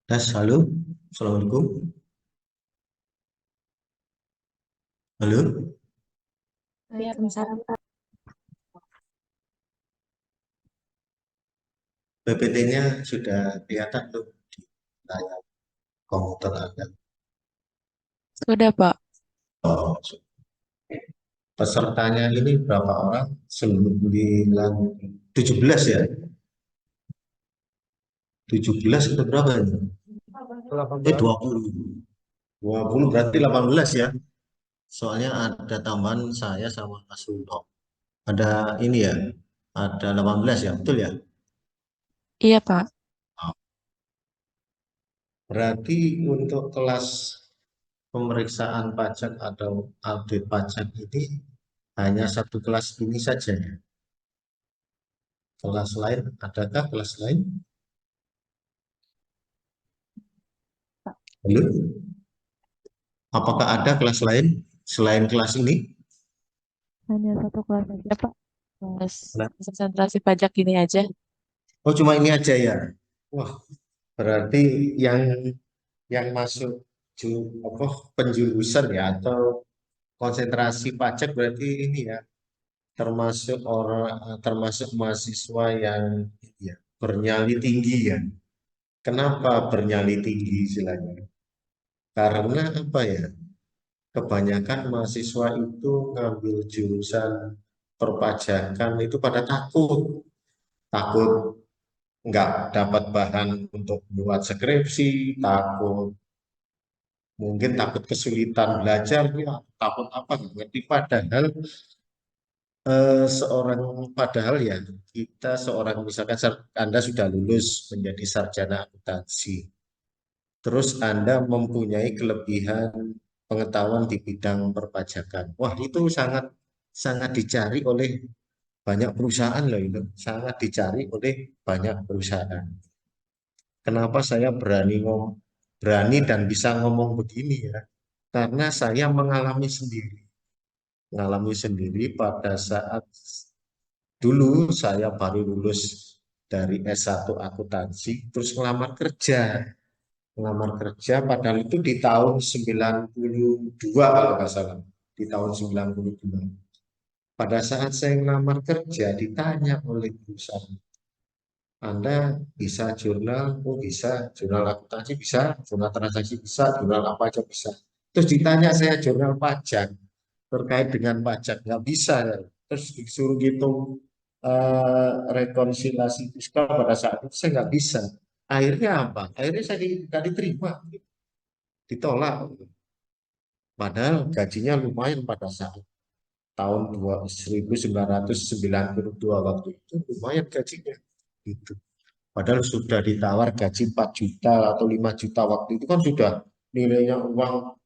Tes, halo, Assalamualaikum, halo, Waalaikumsalam, Pak. PPT-nya sudah kelihatan tuh di layar komputer Anda. Sudah, Pak. Oh, pesertanya ini berapa orang? 9, 17 ya? 17 itu berapa ini? 18. 20. 20 berarti 18 ya? Soalnya ada tambahan saya sama Mas Rulo. Ada ini ya? Ada 18 ya? Betul ya? Iya, Pak. Berarti untuk kelas pemeriksaan pajak atau audit pajak ini hanya satu kelas ini saja ya. Kelas lain, adakah kelas lain? Halo? Apakah ada kelas lain selain kelas ini? Hanya satu kelas aja, Pak. Kelas Nah, konsentrasi pajak ini aja. oh cuma ini aja ya. Wah, berarti yang masuk apa penjurusan ya atau konsentrasi pajak berarti ini ya termasuk termasuk mahasiswa yang ya, bernyali tinggi ya. Kenapa bernyali tinggi istilahnya? Karena apa ya? Kebanyakan mahasiswa itu ngambil jurusan perpajakan itu pada takut nggak dapat bahan untuk buat skripsi, mungkin takut kesulitan belajar, ya, takut apa nggak ngerti. Padahal ya kita seorang misalkan Anda sudah lulus menjadi sarjana akuntansi, terus Anda mempunyai kelebihan pengetahuan di bidang perpajakan. Wah, itu sangat sangat dicari oleh banyak perusahaan loh itu, sangat dicari oleh banyak perusahaan. Kenapa saya berani dan bisa ngomong begini ya? Karena saya mengalami sendiri pada saat dulu saya baru lulus dari S1 akuntansi, terus ngelamar kerja padahal itu di tahun 92 kalau nggak salah, di tahun 92. Pada saat saya ngelamar kerja ditanya oleh perusahaan, Anda bisa jurnal, oh bisa, jurnal akuntansi bisa, jurnal transaksi bisa, jurnal apa aja bisa. Terus ditanya saya jurnal pajak, terkait dengan pajak, nggak bisa. Terus disuruh ngitung rekonsiliasi fiskal pada saat itu, saya nggak bisa. Akhirnya apa? Akhirnya saya nggak diterima, ditolak. Padahal gajinya lumayan pada saat tahun 1992 waktu itu, lumayan gajinya. Gitu. Padahal sudah ditawar gaji 4 juta atau 5 juta waktu itu kan sudah nilainya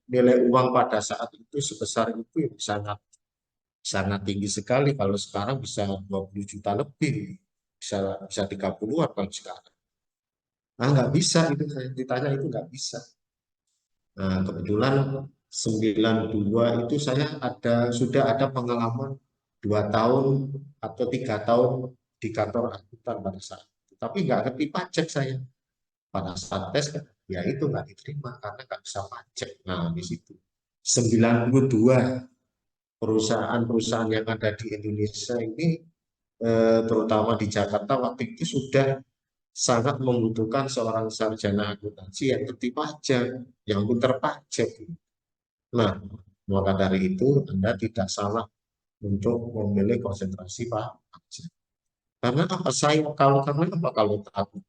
nilai uang pada saat itu sebesar itu ya sangat sangat tinggi sekali. Kalau sekarang bisa 20 juta lebih, bisa bisa 30-an kalau sekarang. Nah, nggak bisa itu saya ditanya itu nggak bisa. Nah, kebetulan 92 itu saya sudah ada pengalaman 2 tahun atau 3 tahun di kantor akuntan pada saat itu. Tapi nggak ngerti pajak saya. Pada saat tes ya itu nggak diterima karena nggak bisa pajak. Nah di situ 92 perusahaan-perusahaan yang ada di Indonesia ini terutama di Jakarta waktu itu sudah sangat membutuhkan seorang sarjana akuntansi yang ngerti pajak, yang pintar pajak. Nah, maka dari itu Anda tidak salah untuk memilih konsentrasi pajak. Karena apa? Karena apa kalau takut?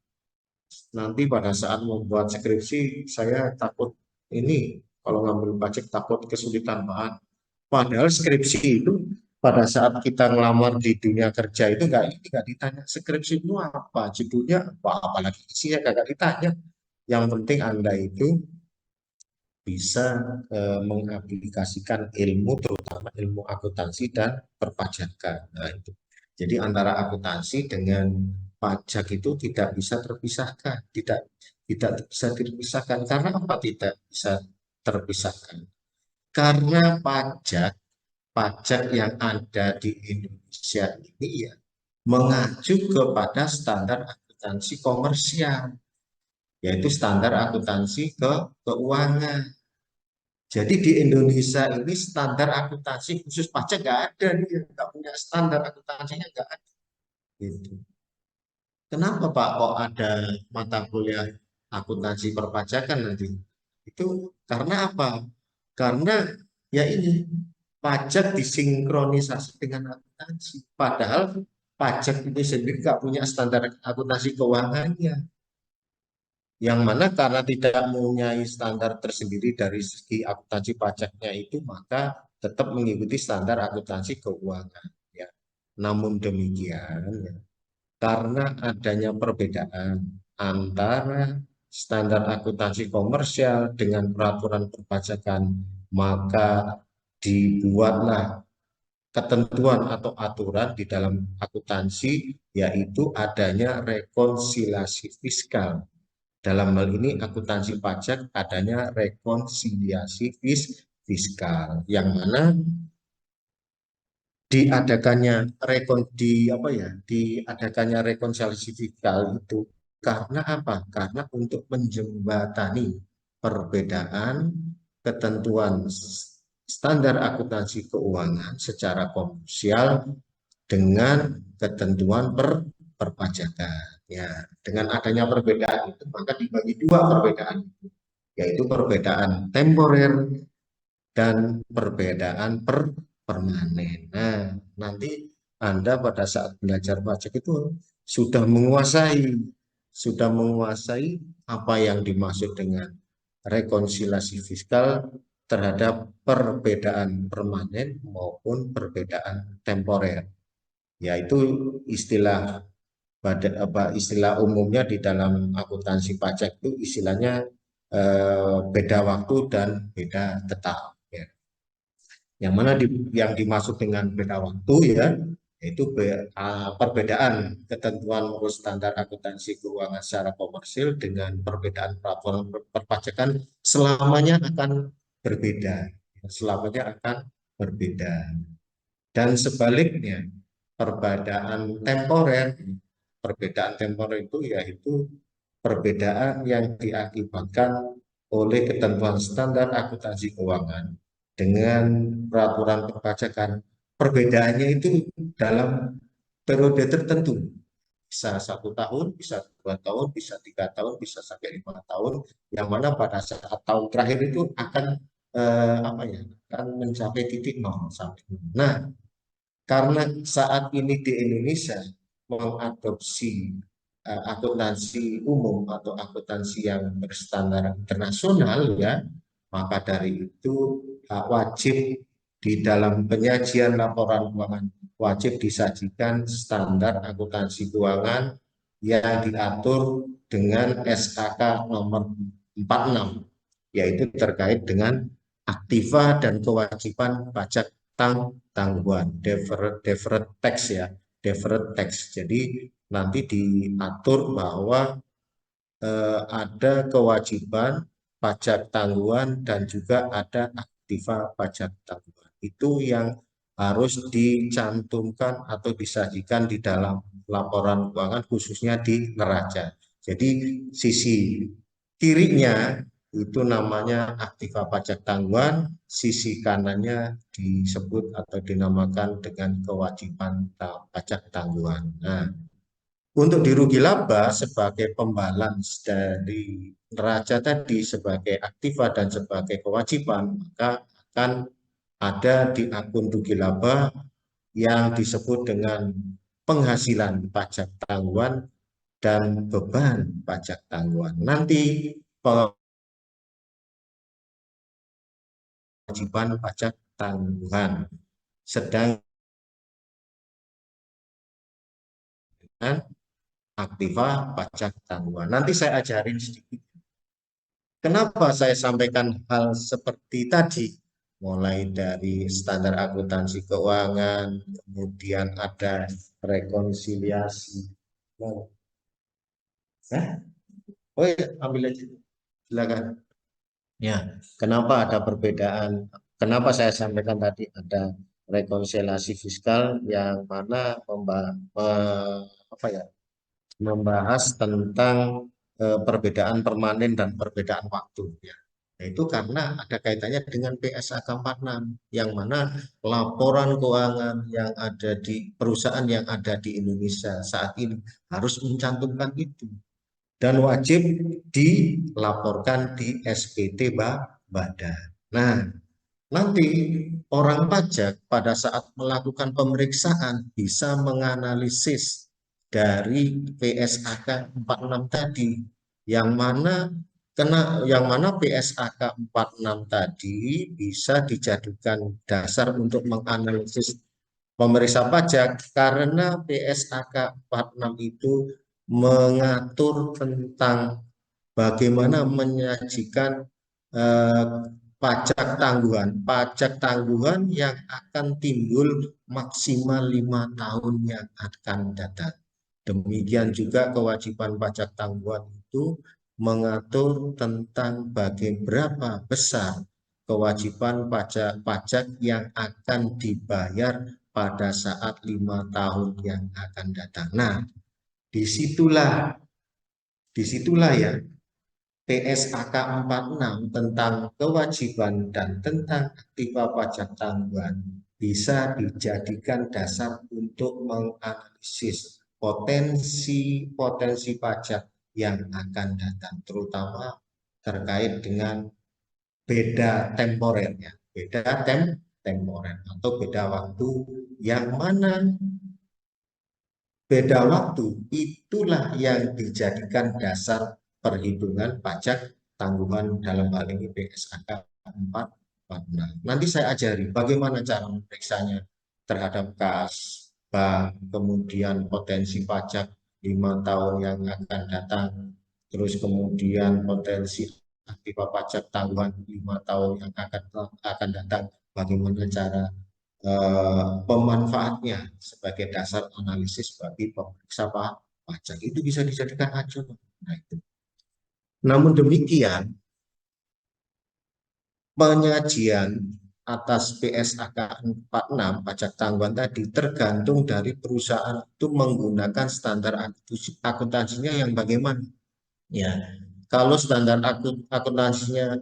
Nanti pada saat membuat skripsi, saya takut ini, kalau ngambil pajak takut kesulitan bahan. Padahal skripsi itu pada saat kita ngelamar di dunia kerja itu nggak ditanya skripsi itu apa, judulnya apa, apalagi isinya nggak ditanya. Yang penting Anda itu bisa mengaplikasikan ilmu, terutama ilmu akuntansi dan perpajakan. Nah, itu. Jadi antara akuntansi dengan pajak itu tidak bisa terpisahkan, tidak bisa terpisahkan. Karena apa tidak bisa terpisahkan? Karena pajak yang ada di Indonesia ini ya mengacu kepada standar akuntansi komersial. yaitu standar akuntansi keuangan. Jadi di Indonesia ini standar akuntansi khusus pajak nggak ada nih, nggak punya standar akuntansinya nggak ada. Gitu. Kenapa Pak kok ada mata kuliah akuntansi perpajakan nanti? Itu karena apa? Karena ya ini pajak disinkronisasi dengan akuntansi. Padahal pajak itu sendiri nggak punya standar akuntansi keuangannya. Yang mana karena tidak mempunyai standar tersendiri dari segi akuntansi pajaknya itu, maka tetap mengikuti standar akuntansi keuangan. Ya. Namun demikian, ya, karena adanya perbedaan antara standar akuntansi komersial dengan peraturan perpajakan, maka dibuatlah ketentuan atau aturan di dalam akuntansi, yaitu adanya rekonsiliasi fiskal. Dalam hal ini akuntansi pajak adanya rekonsiliasi fiskal, yang mana diadakannya rekonsiliasi fiskal itu karena apa? Karena untuk menjembatani perbedaan ketentuan standar akuntansi keuangan secara komersial dengan ketentuan perpajakan. Ya, dengan adanya perbedaan itu maka dibagi dua perbedaan, yaitu perbedaan temporer dan perbedaan permanen. Nah, nanti Anda pada saat belajar pajak itu sudah menguasai apa yang dimaksud dengan rekonsiliasi fiskal terhadap perbedaan permanen maupun perbedaan temporer. Yaitu istilah istilah umumnya di dalam akuntansi pajak itu istilahnya beda waktu dan beda tetap. Ya. Yang mana yang dimaksud dengan beda waktu ya, yaitu perbedaan ketentuan standar akuntansi keuangan secara komersil dengan perbedaan peraturan perpajakan selamanya akan berbeda. Selamanya akan berbeda. Dan sebaliknya, perbedaan temporer itu yaitu perbedaan yang diakibatkan oleh ketentuan standar akuntansi keuangan dengan peraturan perpajakan. Perbedaannya itu dalam periode tertentu, bisa 1 tahun, bisa 2 tahun, bisa 3 tahun, bisa sampai 5 tahun, yang mana pada saat tahun terakhir itu akan akan mencapai titik nol sampai. Nah, karena saat ini di Indonesia mengadopsi akuntansi umum atau akuntansi yang berstandar internasional ya, maka dari itu wajib di dalam penyajian laporan keuangan wajib disajikan standar akuntansi keuangan yang diatur dengan SKK nomor 46, yaitu terkait dengan aktiva dan kewajiban pajak tanggungan deferred tax ya, deferred tax. Jadi nanti diatur bahwa ada kewajiban pajak tanggungan dan juga ada aktiva pajak tanggungan. Itu yang harus dicantumkan atau disajikan di dalam laporan keuangan khususnya di neraca. Jadi sisi kirinya itu namanya aktiva pajak tanggungan, sisi kanannya disebut atau dinamakan dengan kewajiban pajak tanggungan. Nah, untuk di rugi laba sebagai pembalance dari neraca tadi sebagai aktiva dan sebagai kewajiban, maka akan ada di akun rugi laba yang disebut dengan penghasilan pajak tanggungan dan beban pajak tanggungan. Nanti kewajiban pajak tanggungan, sedangkan aktiva pajak tanggungan. Nanti saya ajarin sedikit. Kenapa saya sampaikan hal seperti tadi? Mulai dari standar akuntansi keuangan, kemudian ada rekonsiliasi. Oh, oh ya, ambil aja. Silakan. Ya, kenapa ada perbedaan? Kenapa saya sampaikan tadi ada rekonsiliasi fiskal yang mana membahas tentang perbedaan permanen dan perbedaan waktu ya. Nah, itu karena ada kaitannya dengan PSAK 46 yang mana laporan keuangan yang ada di perusahaan yang ada di Indonesia saat ini harus mencantumkan itu dan wajib dilaporkan di SPT Badan. Nah, nanti orang pajak pada saat melakukan pemeriksaan bisa menganalisis dari PSAK 46 tadi, yang mana PSAK 46 tadi bisa dijadikan dasar untuk menganalisis pemeriksa pajak karena PSAK 46 itu mengatur tentang bagaimana menyajikan pajak tangguhan yang akan timbul maksimal 5 tahun yang akan datang. Demikian juga kewajiban pajak tangguhan itu mengatur tentang berapa besar kewajiban pajak yang akan dibayar pada saat 5 tahun yang akan datang. Nah, disitulah ya PSAK 46 tentang kewajiban dan tentang aktiva pajak tangguhan bisa dijadikan dasar untuk menganalisis potensi pajak yang akan datang, terutama terkait dengan beda temporernya, temporer atau beda waktu, yang mana beda waktu itulah yang dijadikan dasar perhitungan pajak tanggungan dalam hal ini PSAK 46. Nanti saya ajari bagaimana cara memeriksanya terhadap kas, bank, kemudian potensi pajak 5 tahun yang akan datang, terus kemudian potensi aktiva pajak tanggungan 5 tahun yang akan datang, bagaimana cara pemanfaatnya sebagai dasar analisis bagi pemeriksa pajak. Itu bisa dijadikan acuan. Nah, itu. Namun demikian, penyajian atas PSAK 46 pajak tanggungan tadi tergantung dari perusahaan itu menggunakan standar akuntansinya yang bagaimana. Ya, kalau standar akuntansinya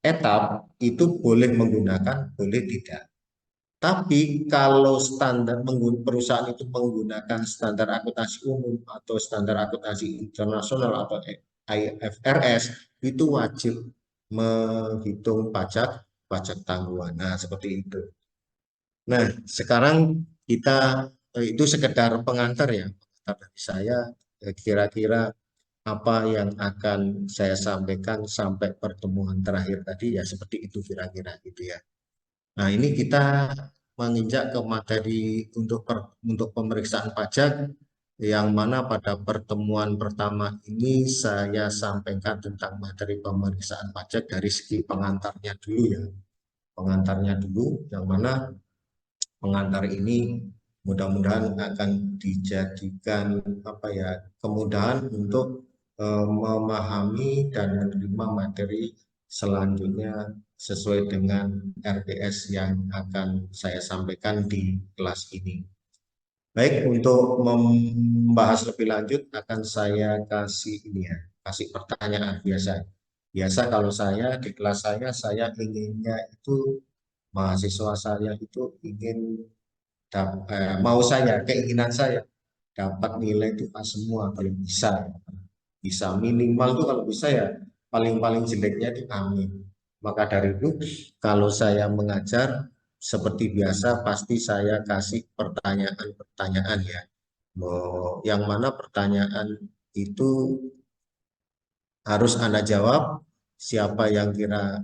etap itu boleh menggunakan, boleh tidak. Tapi kalau perusahaan itu menggunakan standar akuntansi umum atau standar akuntansi internasional atau IFRS, itu wajib menghitung pajak tanggungan. Nah, seperti itu. Nah, sekarang kita itu sekedar pengantar ya, pengantar dari saya, kira-kira apa yang akan saya sampaikan sampai pertemuan terakhir tadi ya seperti itu kira-kira gitu ya. Nah, ini kita menginjak ke materi untuk pemeriksaan pajak yang mana pada pertemuan pertama ini saya sampaikan tentang materi pemeriksaan pajak dari segi pengantarnya dulu ya. Pengantarnya dulu yang mana pengantar ini mudah-mudahan akan dijadikan kemudahan untuk memahami dan menerima materi selanjutnya sesuai dengan RPS yang akan saya sampaikan di kelas ini. Baik, untuk membahas lebih lanjut akan saya kasih pertanyaan biasa. Biasa kalau saya di kelas saya inginnya itu mahasiswa saya itu keinginan saya dapat nilai itu pas semua kalau bisa minimal tuh kalau bisa ya paling jeleknya itu amin. Maka dari itu kalau saya mengajar seperti biasa pasti saya kasih pertanyaan ya, yang mana pertanyaan itu harus Anda jawab. Siapa yang kira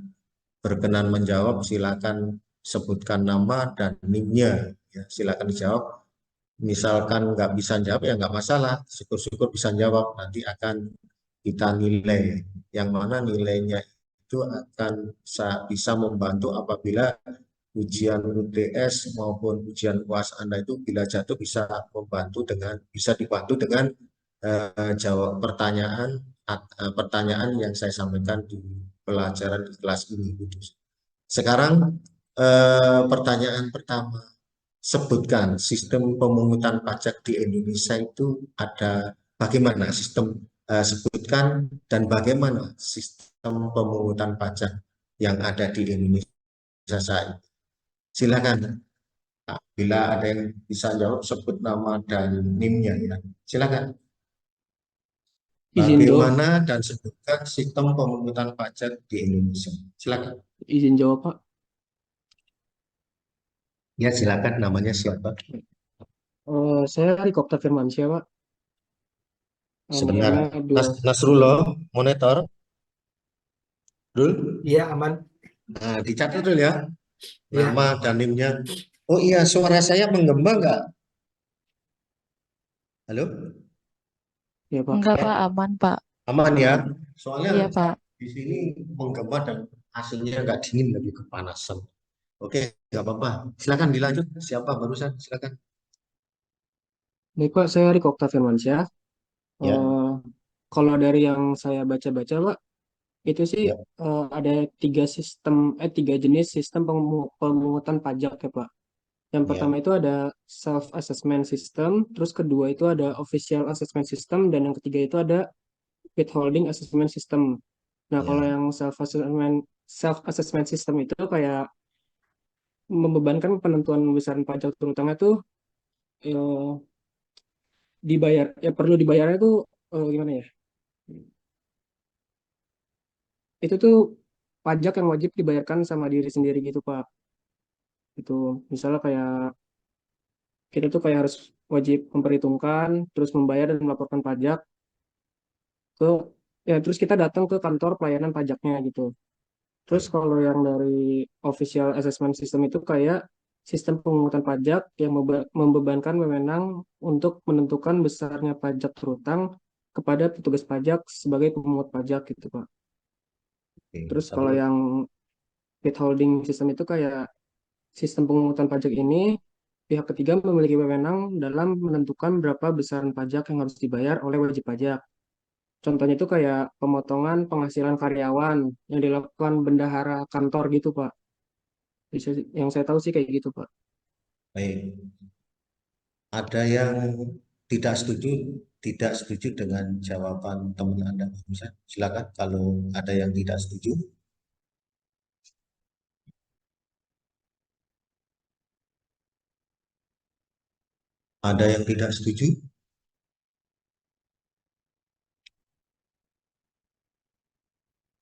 berkenan menjawab silakan sebutkan nama dan NIM-nya ya, silakan dijawab. Misalkan nggak bisa jawab ya nggak masalah, syukur-syukur bisa jawab, nanti akan kita nilai, yang mana nilainya itu akan bisa membantu apabila ujian UTS maupun ujian UAS Anda itu bila jatuh bisa dibantu dengan jawab pertanyaan yang saya sampaikan di pelajaran di kelas ini. Sekarang pertanyaan pertama, sebutkan sistem pemungutan pajak di Indonesia itu ada bagaimana sistem sebutkan dan bagaimana sistem pemungutan pajak yang ada di Indonesia saat ini. Silakan. Nah, bila ada yang bisa jawab, sebut nama dan NIM-nya ya. Silakan. Izin jawab, Bagaimana dan sebutkan sistem pemungutan pajak di Indonesia. Silakan. izin jawab Pak. Ya, silakan. Namanya siapa? Saya Rikopta Firmansyah Pak. Sebentar. NIM-nya dua. Nasrullah, monitor. Dul. Iya, aman. Nah, dicatat dulu ya. Iya. Nama dan NIM-nya. Oh iya, suara saya menggema nggak? Halo? Ya Pak. Enggak, Ya, Pak. Aman, Pak. aman ya. Aman. Soalnya Iya, Pak. di sini menggema dan aslinya nggak dingin, lebih kepanasan. Oke, nggak apa-apa. Silakan dilanjut. Siapa barusan? Silakan. Baik Pak, saya Rikopta Firmansyah. Ya, Eh, Kalau dari yang saya baca-baca Pak, itu sih ya, ada tiga jenis sistem pemungutan pajak ya Pak. Yang ya, pertama itu ada self assessment system, terus kedua itu ada official assessment system, dan yang ketiga itu ada withholding assessment system. Nah, kalau ya. yang self assessment system itu kayak membebankan penentuan besaran pajak terutama tuh eh, dibayar ya perlu dibayarnya tuh gimana ya? Itu tuh pajak yang wajib dibayarkan sama diri sendiri gitu, Pak. Itu misalnya kayak kita tuh kayak harus wajib memperhitungkan, terus membayar dan melaporkan pajak ke ya terus kita datang ke kantor pelayanan pajaknya gitu. Terus Oke. kalau yang dari official assessment system itu kayak sistem pemungutan pajak yang membebankan wewenang untuk menentukan besarnya pajak terutang kepada petugas pajak sebagai pemungut pajak gitu, Pak. Oke. Terus kalau Satu. yang withholding system itu kayak sistem pemungutan pajak ini pihak ketiga memiliki wewenang dalam menentukan berapa besaran pajak yang harus dibayar oleh wajib pajak. Contohnya itu kayak pemotongan penghasilan karyawan yang dilakukan bendahara kantor gitu, Pak. Yang saya tahu sih kayak gitu, Pak. Baik. Ada yang tidak setuju dengan jawaban teman Anda barusan. Silakan kalau ada yang tidak setuju. Ada yang tidak setuju?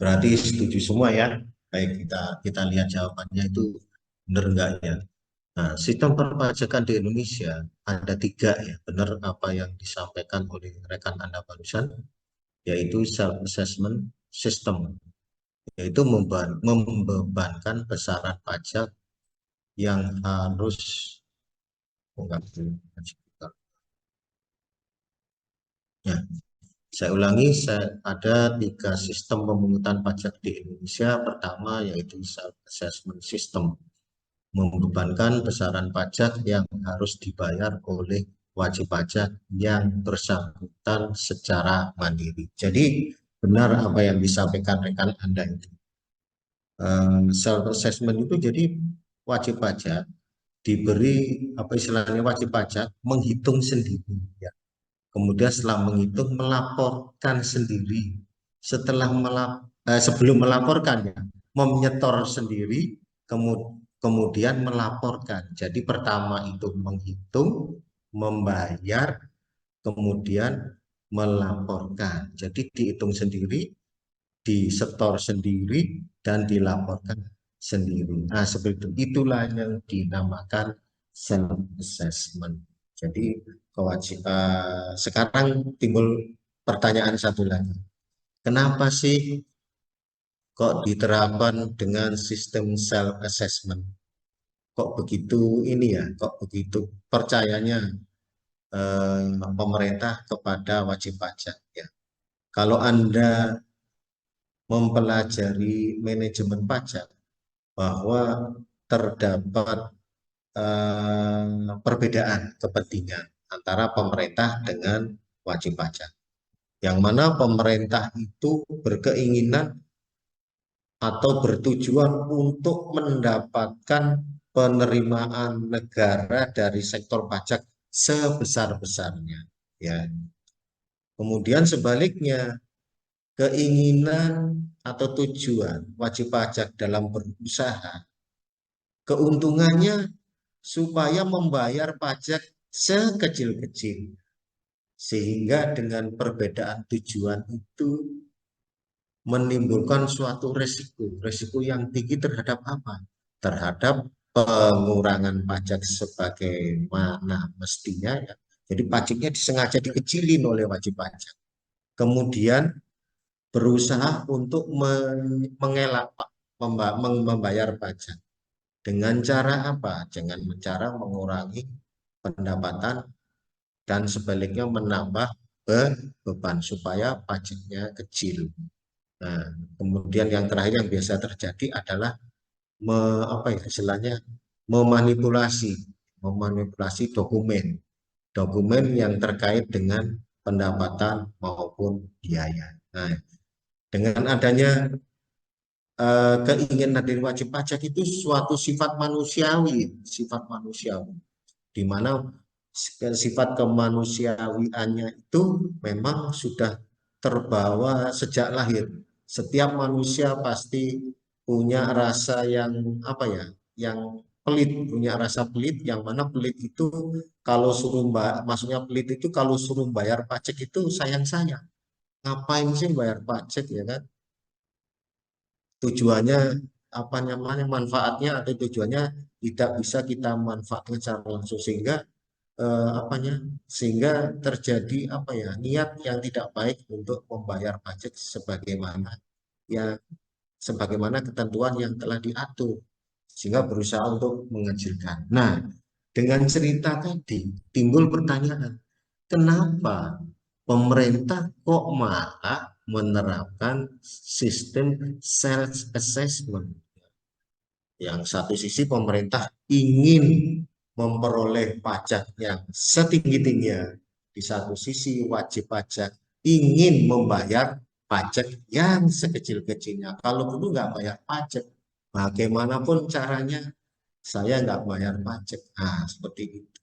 Berarti setuju semua ya. Baik, kita lihat jawabannya itu benar enggak ya. Nah, sistem perpajakan di Indonesia ada tiga ya, benar apa yang disampaikan oleh rekan Anda barusan, yaitu self-assessment system, yaitu membebankan besaran pajak yang harus, oh, enggak, ya, saya ulangi, ada tiga sistem pemungutan pajak di Indonesia. Pertama yaitu self-assessment system, membebankan besaran pajak yang harus dibayar oleh wajib pajak yang bersangkutan secara mandiri. Jadi benar apa yang disampaikan rekan Anda itu. Self-assessment itu jadi wajib pajak diberi apa istilahnya, wajib pajak menghitung sendiri ya. Kemudian setelah menghitung melaporkan sendiri. Sebelum melaporkan ya, menyetor sendiri, kemudian melaporkan. Jadi pertama itu menghitung, membayar, kemudian melaporkan. Jadi dihitung sendiri, disetor sendiri, dan dilaporkan sendiri. Nah, seperti itu. Itulah yang dinamakan self assessment. Jadi kewajiban. Sekarang timbul pertanyaan satu lagi. Kenapa sih kok diterapkan dengan sistem self assessment? Kok begitu ini ya? Kok begitu percayanya pemerintah kepada wajib pajak ya? Kalau Anda mempelajari manajemen pajak, bahwa terdapat perbedaan kepentingan antara pemerintah dengan wajib pajak. Yang mana pemerintah itu berkeinginan atau bertujuan untuk mendapatkan penerimaan negara dari sektor pajak sebesar-besarnya. Ya, Kemudian sebaliknya, keinginan atau tujuan wajib pajak dalam berusaha, keuntungannya supaya membayar pajak sekecil-kecil. Sehingga dengan perbedaan tujuan itu menimbulkan suatu resiko. Resiko yang tinggi terhadap apa? Terhadap pengurangan pajak sebagaimana mestinya ya. Jadi pajaknya disengaja dikecilin oleh wajib pajak. Kemudian berusaha untuk mengelak membayar pajak. Dengan cara apa? Dengan cara mengurangi pendapatan dan sebaliknya menambah beban supaya pajaknya kecil. Nah, kemudian yang terakhir yang biasa terjadi adalah apa ya istilahnya memanipulasi, memanipulasi dokumen yang terkait dengan pendapatan maupun biaya. Nah, dengan adanya keinginan dari wajib pajak itu suatu sifat manusiawi, di mana sifat kemanusiawiannya itu memang sudah terbawa sejak lahir. Setiap manusia pasti punya rasa yang apa ya, yang pelit, punya rasa pelit, yang mana pelit itu kalau suruh maksudnya pelit itu kalau suruh bayar pajak itu sayang-sayang. Ngapain sih bayar pajak ya kan? Tujuannya apa namanya manfaatnya atau tujuannya tidak bisa kita manfaatkan secara langsung sehingga apanya sehingga terjadi apa ya niat yang tidak baik untuk membayar pajak ya sebagaimana ketentuan yang telah diatur sehingga berusaha untuk mengecilkan. Nah, dengan cerita tadi timbul pertanyaan, kenapa pemerintah kok malah menerapkan sistem self assessment? Yang satu sisi pemerintah ingin memperoleh pajak yang setinggi-tingginya. Di satu sisi wajib pajak ingin membayar pajak yang sekecil-kecilnya. Kalau dulu nggak bayar pajak, bagaimanapun caranya saya nggak bayar pajak. Nah, seperti itu.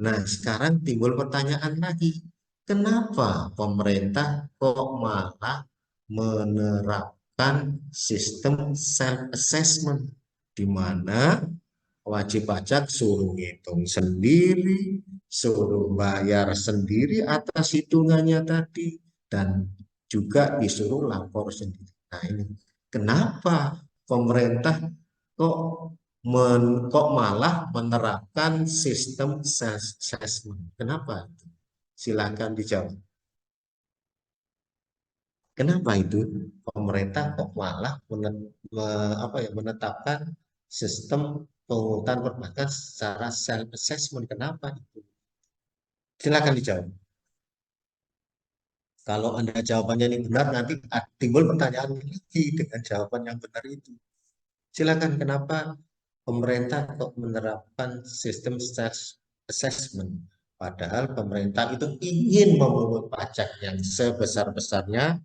Nah, sekarang timbul pertanyaan lagi. Kenapa pemerintah kok malah menerapkan sistem self-assessment di mana wajib pajak suruh ngitung sendiri, suruh bayar sendiri atas hitungannya tadi, dan juga disuruh lapor sendiri. Nah ini, kenapa pemerintah kok kok malah menerapkan sistem assessment? Kenapa? Silakan dijawab. Kenapa itu pemerintah kok malah menetapkan sistem pungutan perpajakan secara self assessment? Kenapa itu? Silakan dijawab. Kalau Anda jawabannya ini benar, nanti timbul pertanyaan lagi dengan jawaban yang benar itu. Silakan, kenapa pemerintah kok menerapkan sistem self assessment? Padahal pemerintah itu ingin memungut pajak yang sebesar-besarnya,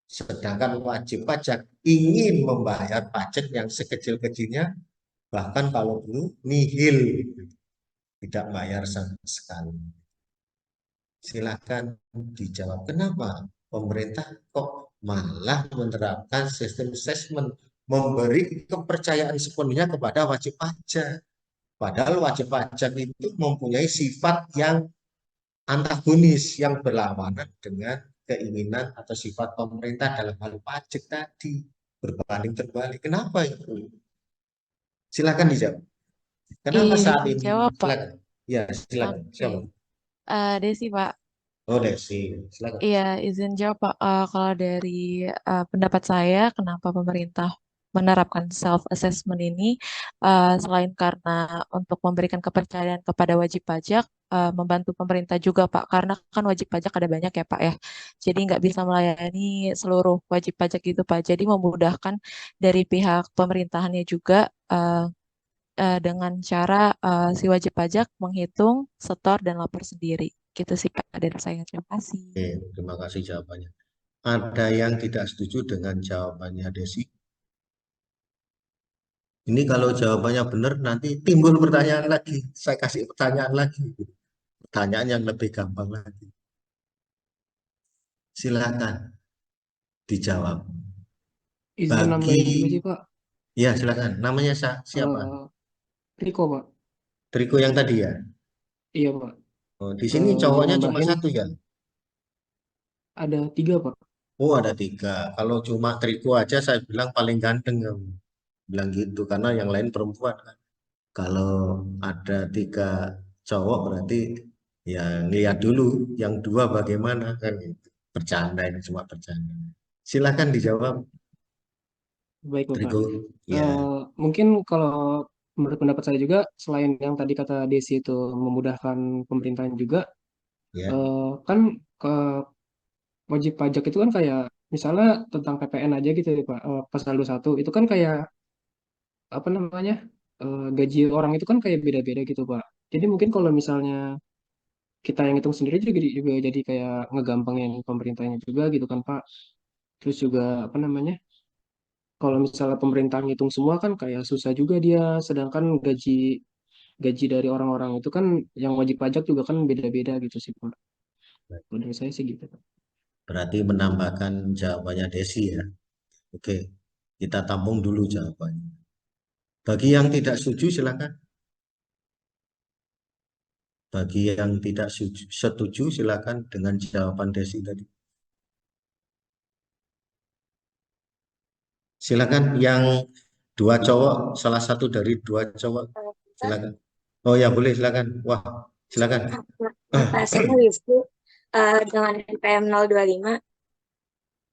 sedangkan wajib pajak ingin membayar pajak yang sekecil-kecilnya, bahkan kalau perlu nihil, tidak bayar sama sekali. Silakan dijawab, kenapa pemerintah kok malah menerapkan sistem assessment, memberi kepercayaan sepenuhnya kepada wajib pajak. Padahal wajib pajak itu mempunyai sifat yang antagonis, yang berlawanan dengan keinginan atau sifat pemerintah dalam hal pajak tadi. Berbanding terbalik. Kenapa itu? Silakan dijawab. Kenapa Izin saat ini? jawab, Pak. Silakan. Ya, silakan. Oke. Siapa? Desi, Pak. Oh, Desi. Silakan. Iya, izin jawab, Pak. Kalau dari pendapat saya, kenapa pemerintah menerapkan self-assessment ini, selain karena untuk memberikan kepercayaan kepada wajib pajak, membantu pemerintah juga, Pak. Karena kan wajib pajak ada banyak ya, Pak ya. Jadi nggak bisa melayani seluruh wajib pajak gitu, Pak. Jadi memudahkan dari pihak pemerintahannya juga dengan cara si wajib pajak menghitung, setor, dan lapor sendiri. Gitu sih, Pak, dari saya. Terima kasih. Oke, terima kasih jawabannya. Ada yang tidak setuju dengan jawabannya Desi? Ini kalau jawabannya benar, nanti timbul pertanyaan lagi. Saya kasih pertanyaan lagi. Pertanyaan yang lebih gampang lagi. Silakan dijawab. Izin Bagi, nambahin juga sih Pak. ya silakan. Namanya siapa? Eh, Riko Pak. Triko yang tadi ya? Iya Pak. Oh, di sini Izin cowoknya cuma nambahin satu ya? ada 3 Pak. Oh, ada 3. Kalau cuma Triko aja saya bilang paling ganteng kamu. Bilang gitu, karena yang lain perempuan kan. Kalau ada 3 cowok berarti ya lihat dulu yang 2 bagaimana kan gitu. Bercanda, ini cuma bercanda. Silakan dijawab, Baik Bapak. Triko. Ya, Mungkin kalau menurut pendapat saya juga, selain yang tadi kata Desi itu memudahkan pemerintahan juga, ya, kan ke wajib pajak itu kan kayak misalnya tentang PPN aja gitu ya Pak, pasal 21 itu kan kayak apa namanya, gaji orang itu kan kayak beda-beda gitu Pak. Jadi mungkin kalau misalnya kita yang hitung sendiri juga jadi kayak ngegampangin pemerintahnya juga gitu kan Pak. Terus juga apa namanya, kalau misalnya pemerintah ngitung semua kan kayak susah juga dia, sedangkan gaji gaji dari orang-orang itu kan yang wajib pajak juga kan beda-beda gitu sih Pak. Menurut saya sih gitu Pak. berarti menambahkan jawabannya Desi ya. Oke, kita tampung dulu jawabannya. Bagi yang tidak setuju silakan. Bagi yang tidak setuju silakan dengan jawaban Desi tadi. Silakan yang 2 cowok, salah satu dari 2 cowok, Pak, silakan. Oh ya boleh, silakan. Wah, silakan. saya Rizky dengan NPM 025.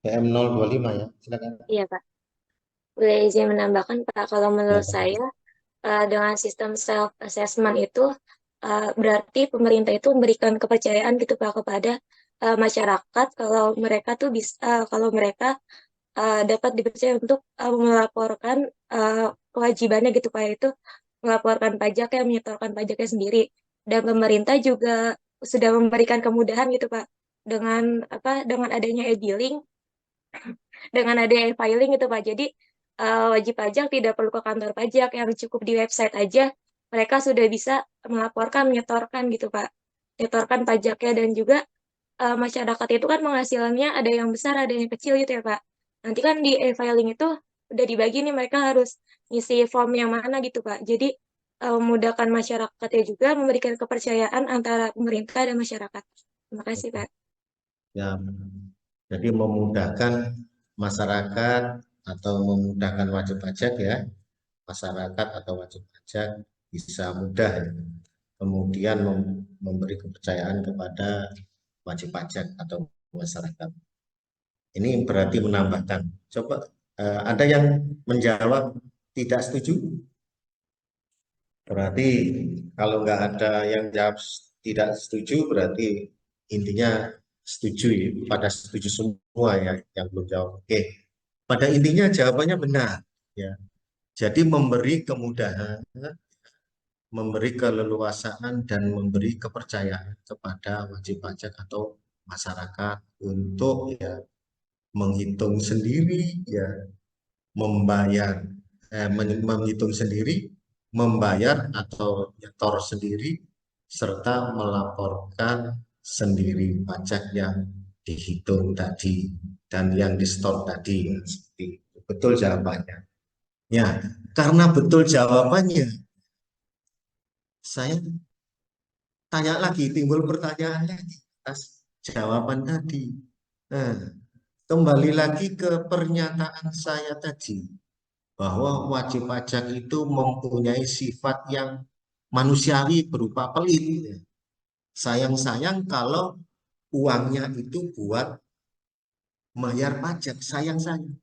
PM 025 ya, silakan. Iya Pak, boleh izin menambahkan Pak, kalau Ya, menurut saya dengan sistem self assessment itu berarti pemerintah itu memberikan kepercayaan gitu Pak kepada masyarakat kalau mereka tuh bisa kalau mereka dapat dipercaya untuk melaporkan kewajibannya gitu Pak, itu melaporkan pajaknya, menyetorkan pajaknya sendiri. Dan pemerintah juga sudah memberikan kemudahan gitu Pak dengan dengan adanya e-billing, dengan adanya e-filing gitu Pak. Jadi wajib pajak tidak perlu ke kantor pajak, yang cukup di website aja mereka sudah bisa melaporkan, menyetorkan gitu Pak. Menyetorkan pajaknya. Dan juga masyarakat itu kan penghasilannya ada yang besar, ada yang kecil gitu ya Pak. Nanti kan di e-filing itu udah dibagi nih mereka harus ngisi form yang mana gitu Pak. Jadi memudahkan masyarakatnya juga, memberikan kepercayaan antara pemerintah dan masyarakat. Terima kasih Pak. ya. Jadi memudahkan masyarakat atau memudahkan wajib pajak ya. Masyarakat atau wajib pajak bisa mudah ya. Kemudian memberi kepercayaan kepada wajib pajak atau masyarakat. Ini berarti menambahkan. Coba ada yang menjawab tidak setuju? Berarti kalau nggak ada yang jawab tidak setuju, berarti intinya setuju ya, pada setuju semua ya yang belum jawab. Oke, pada intinya jawabannya benar ya. Jadi memberi kemudahan, memberi keleluasaan dan memberi kepercayaan kepada wajib pajak atau masyarakat untuk ya menghitung sendiri ya, membayar, menghitung sendiri, membayar atau nyetor sendiri, serta melaporkan sendiri pajak yang dihitung tadi dan yang di-store tadi. Seperti itu. Betul jawabannya. Ya, karena betul jawabannya, saya tanya lagi, timbul pertanyaan lagi atas jawaban tadi. Nah, kembali lagi ke pernyataan saya tadi, bahwa wajib pajak itu mempunyai sifat yang manusiawi berupa pelit. Sayang-sayang kalau uangnya itu buat bayar pajak, sayang-sayang.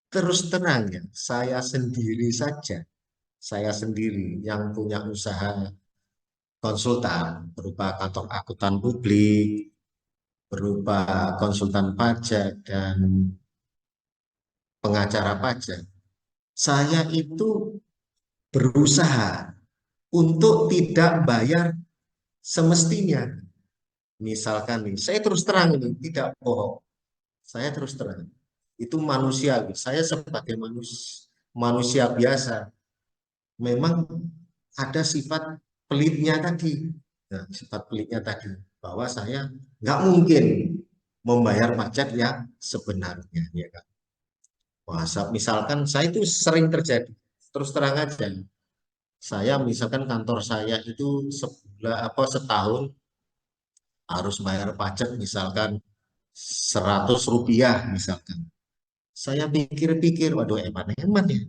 Terus terang ya, saya sendiri saja, saya sendiri yang punya usaha konsultan berupa kantor akuntan publik, berupa konsultan pajak dan pengacara pajak. Saya itu berusaha untuk tidak bayar semestinya. Misalkan nih, saya terus terang ini, tidak bohong. Saya terus terang. Itu manusia. Saya sebagai manusia biasa, memang ada sifat pelitnya tadi. Nah, sifat pelitnya tadi, bahwa saya nggak mungkin membayar pajak yang sebenarnya, ya kan. Misalkan saya itu sering terjadi, terus terang aja, saya misalkan kantor saya itu setahun harus bayar pajak misalkan Rp100 misalkan. Saya pikir-pikir, waduh eman-eman ya,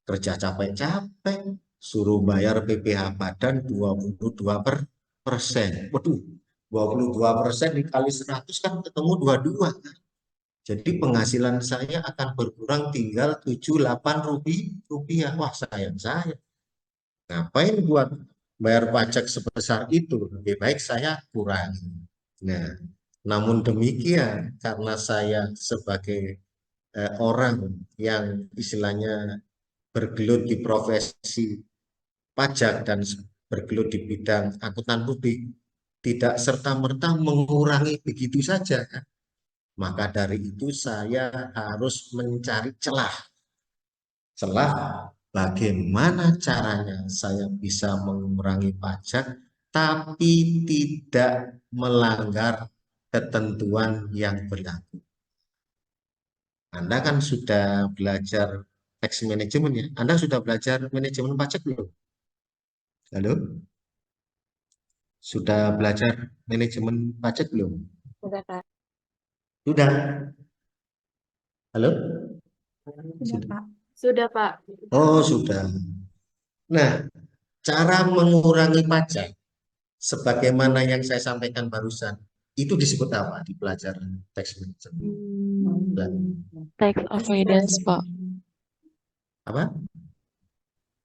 kerja capek-capek, suruh bayar PPh badan 22%. Waduh, 22% dikali 100 kan ketemu 22 kan. Jadi penghasilan saya akan berkurang tinggal 78 rupiah. Wah, sayang saya. Ngapain buat bayar pajak sebesar itu? Lebih baik saya kurangi. Nah, namun demikian, karena saya sebagai orang yang istilahnya bergelut di profesi pajak dan bergelut di bidang angkutan publik, tidak serta-merta mengurangi begitu saja. Maka dari itu saya harus mencari celah bagaimana caranya saya bisa mengurangi pajak tapi tidak melanggar ketentuan yang berlaku. Anda kan sudah belajar tax management ya? Anda sudah belajar manajemen pajak belum? Halo? Sudah belajar manajemen pajak belum? Sudah, Kak. Sudah. Halo? Sudah, Pak. Sudah, Pak. Oh, sudah. Nah, cara mengurangi pajak sebagaimana yang saya sampaikan barusan, itu disebut apa di pelajaran tax management? Tax avoidance, Pak. Apa?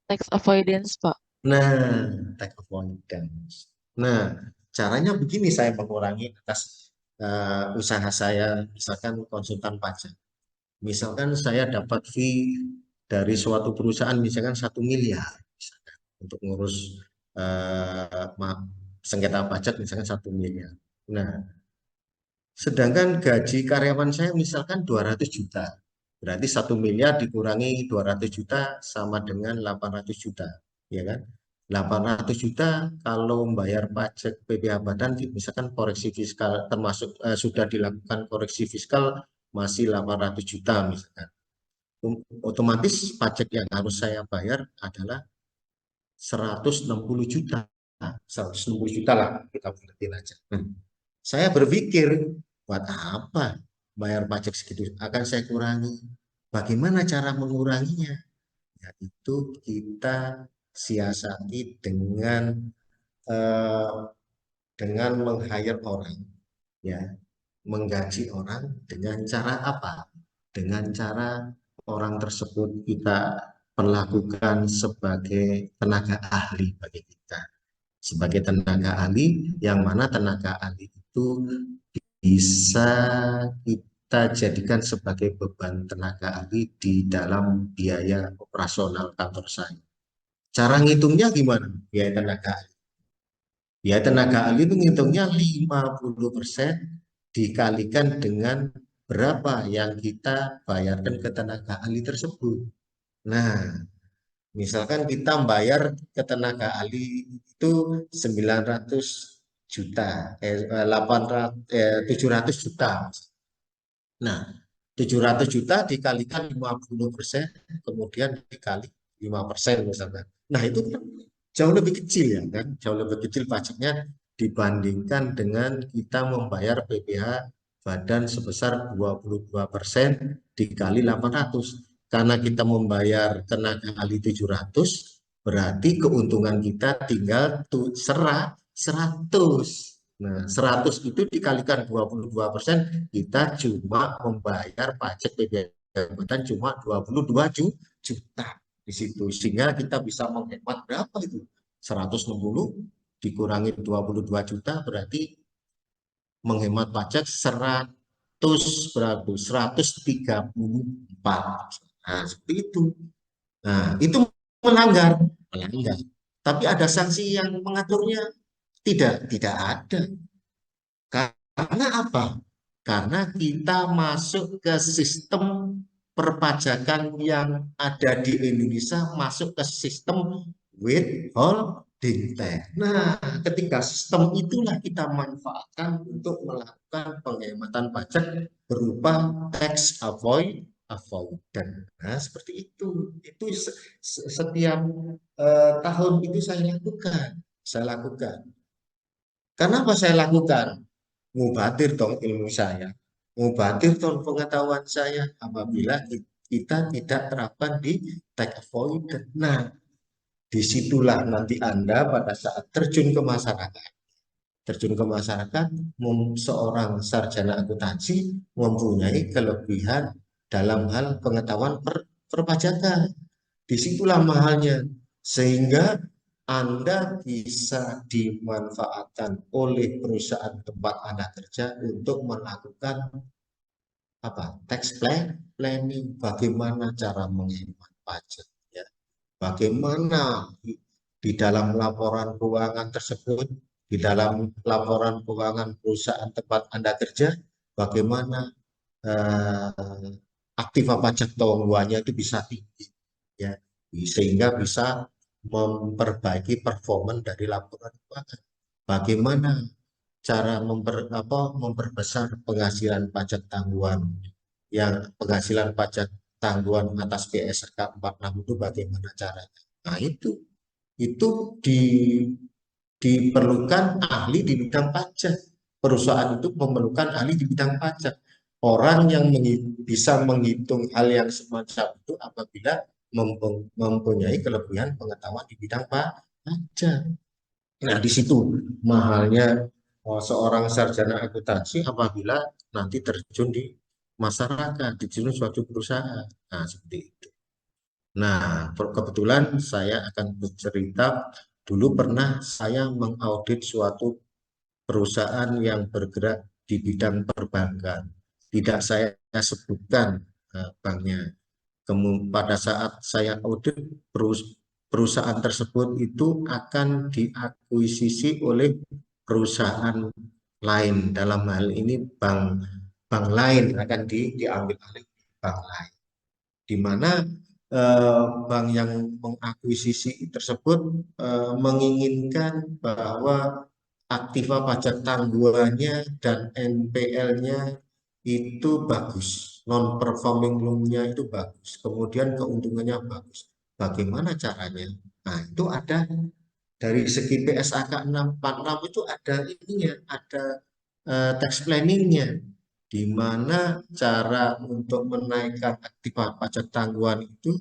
Tax avoidance, Pak. Nah, tax avoidance. Nah, caranya begini saya mengurangi atas usaha saya, misalkan konsultan pajak. Misalkan saya dapat fee dari suatu perusahaan, misalkan 1 miliar, misalkan, untuk ngurus sengketa pajak, misalkan 1 miliar. Nah, sedangkan gaji karyawan saya misalkan 200 juta. Berarti 1 miliar dikurangi 200 juta sama dengan 800 juta. Ya kan? 800 juta kalau membayar pajak PPh badan, misalkan koreksi fiskal termasuk sudah dilakukan koreksi fiskal masih 800 juta misalkan. Otomatis pajak yang harus saya bayar adalah 160 juta. 160 juta lah kita buletin aja. Saya berpikir, buat apa bayar pajak segitu? Akan saya kurangi. Bagaimana cara menguranginya? Yaitu kita siasati dengan meng-hire orang, ya, menggaji orang dengan cara apa? Dengan cara orang tersebut kita perlakukan sebagai tenaga ahli bagi kita. Sebagai tenaga ahli, yang mana tenaga ahli itu bisa kita jadikan sebagai beban tenaga ahli di dalam biaya operasional kantor saya. Cara ngitungnya gimana? Biaya tenaga ahli. Biaya tenaga ahli itu ngitungnya 50% dikalikan dengan berapa yang kita bayarkan ke tenaga ahli tersebut. Nah, misalkan kita bayar ke tenaga ahli itu 900 juta, 700 juta. Nah, 700 juta dikalikan 50%, kemudian dikali 5% misalkan. Nah, itu jauh lebih kecil ya kan, jauh lebih kecil pajaknya dibandingkan dengan kita membayar PPh badan sebesar 22% dikali 800. Karena kita membayar tenaga ahli 700, berarti keuntungan kita tinggal serah 100. Nah, 100 itu dikalikan 22%, kita cuma membayar pajak PPh badan cuma 22 juta di situ. Sehingga kita bisa menghemat berapa itu? 160 dikurangi 22 juta berarti menghemat pajak 134. Nah, seperti itu. Nah, itu melanggar. Tapi ada sanksi yang mengaturnya? Tidak ada. Karena apa? Karena kita masuk ke sistem perpajakan yang ada di Indonesia, masuk ke sistem withholding. Dintek. Nah, ketika sistem itulah kita manfaatkan untuk melakukan penghematan pajak berupa tax avoidance. Nah, seperti itu. Itu setiap tahun itu saya lakukan. Saya lakukan. Kenapa saya lakukan? Mubatir dong ilmu saya. Mubatir dong pengetahuan saya apabila kita tidak terapkan di tax avoidance. Nah, disitulah nanti Anda pada saat terjun ke masyarakat, seorang sarjana akuntansi mempunyai kelebihan dalam hal pengetahuan perpajakan. Disitulah mahalnya, sehingga Anda bisa dimanfaatkan oleh perusahaan tempat Anda kerja untuk melakukan tax planning, bagaimana cara menghemat pajak, ya. Bagaimana di dalam laporan keuangan tersebut, di dalam laporan keuangan perusahaan tempat Anda kerja, bagaimana aktiva pajak tahuannya itu bisa tinggi, ya, sehingga bisa memperbaiki performa dari laporan keuangan. Bagaimana cara memperbesar penghasilan pajak tangguhan, yang penghasilan pajak tangguhan atas PSK 46 itu bagaimana caranya. Nah, itu diperlukan ahli di bidang pajak. Perusahaan itu memerlukan ahli di bidang pajak. Orang yang bisa menghitung hal yang semacam itu apabila mempunyai kelebihan pengetahuan di bidang pajak. Nah, di situ mahalnya seorang sarjana akuntansi apabila nanti terjun di masyarakat, terjun suatu perusahaan. Nah, seperti itu. Nah, kebetulan saya akan bercerita, dulu pernah saya mengaudit suatu perusahaan yang bergerak di bidang perbankan. Tidak saya sebutkan banknya. Pada saat saya audit, perusahaan tersebut itu akan diakuisisi oleh perusahaan lain. Dalam hal ini bank lain akan diambil alih bank lain, di mana bank yang mengakuisisi tersebut menginginkan bahwa aktiva pajak tangguhannya dan NPL-nya itu bagus, non performing loan-nya itu bagus, kemudian keuntungannya bagus. Bagaimana caranya? Nah, itu ada dari segi PSAK 646 itu ada ininya, ada tax planning-nya, di mana cara untuk menaikkan aktiva pajak tangguhan itu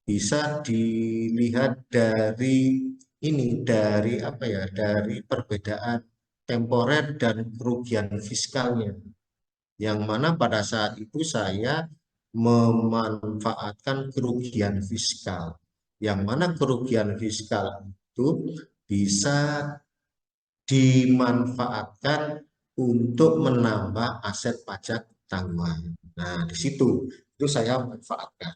bisa dilihat dari dari perbedaan temporer dan kerugian fiskalnya, yang mana pada saat itu saya memanfaatkan kerugian fiskal, yang mana kerugian fiskal itu bisa dimanfaatkan untuk menambah aset pajak tangguhan. Nah, di situ itu saya manfaatkan,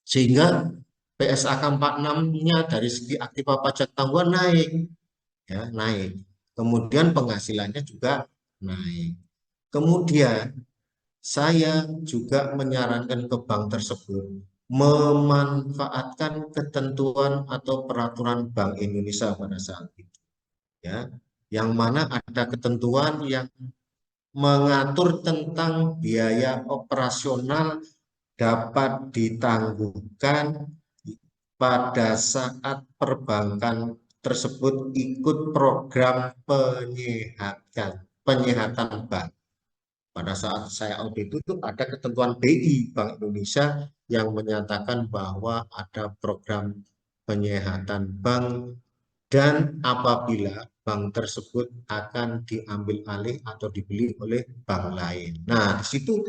sehingga PSAK 46-nya dari segi aktiva pajak tangguhan naik, ya, naik. Kemudian penghasilannya juga naik. Kemudian saya juga menyarankan ke bank tersebut memanfaatkan ketentuan atau peraturan Bank Indonesia pada saat itu, ya, yang mana ada ketentuan yang mengatur tentang biaya operasional dapat ditangguhkan pada saat perbankan tersebut ikut program penyehatan bank. Pada saat saya audit itu ada ketentuan BI Bank Indonesia yang menyatakan bahwa ada program penyehatan bank, dan apabila bank tersebut akan diambil alih atau dibeli oleh bank lain. Nah, di situ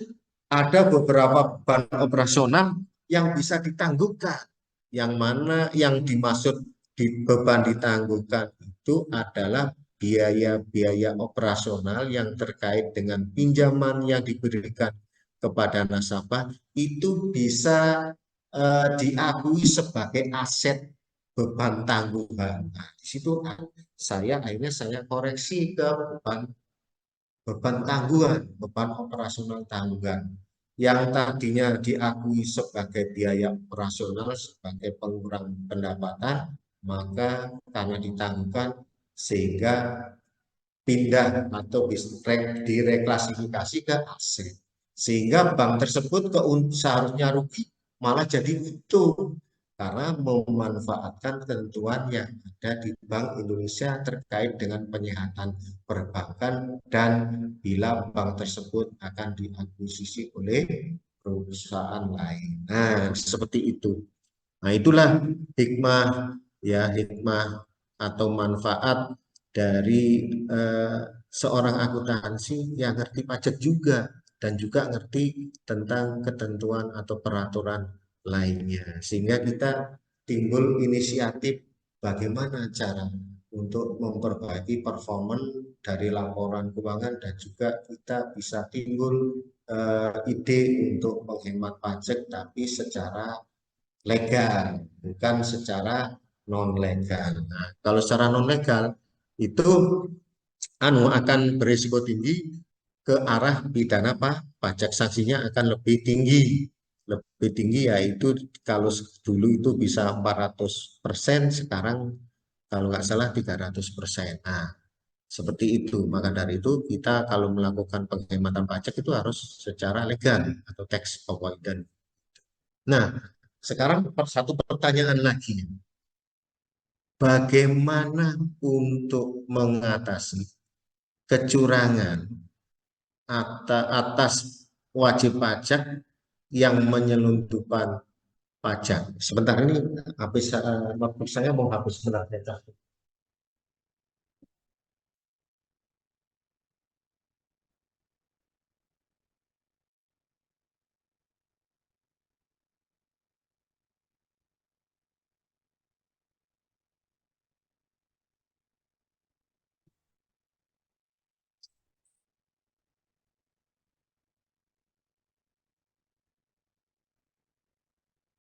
ada beberapa beban operasional yang bisa ditangguhkan, yang mana yang dimaksud di beban ditangguhkan itu adalah biaya-biaya operasional yang terkait dengan pinjaman yang diberikan kepada nasabah itu bisa diakui sebagai aset beban tangguhan. Nah, di situ akhirnya saya koreksi ke beban tangguhan, beban operasional tangguhan, yang tadinya diakui sebagai biaya operasional sebagai pengurang pendapatan, maka karena ditangguhkan sehingga pindah atau direklasifikasi ke aset. Sehingga bank tersebut seharusnya rugi malah jadi untung karena memanfaatkan ketentuan yang ada di Bank Indonesia terkait dengan penyihatan perbankan dan bila bank tersebut akan diakuisisi oleh perusahaan lain. Nah, seperti itu. Nah, itulah hikmah atau manfaat dari seorang akuntansi yang ngerti pajak juga dan juga ngerti tentang ketentuan atau peraturan lainnya. Sehingga kita timbul inisiatif bagaimana cara untuk memperbaiki performa dari laporan keuangan dan juga kita bisa timbul ide untuk menghemat pajak tapi secara legal, bukan secara non legal. Nah, kalau secara non legal itu akan berisiko tinggi ke arah pidana pajak, sanksinya akan lebih tinggi yaitu kalau dulu itu bisa 400%, sekarang kalau nggak salah 300%. Nah, seperti itu. Maka dari itu kita kalau melakukan penghematan pajak itu harus secara legal atau tax avoidance. Nah, sekarang satu pertanyaan lagi. Bagaimana untuk mengatasi kecurangan atas wajib pajak yang menyelundupkan pajak? Sebentar, ini habis waktu saya mau habis sebentar.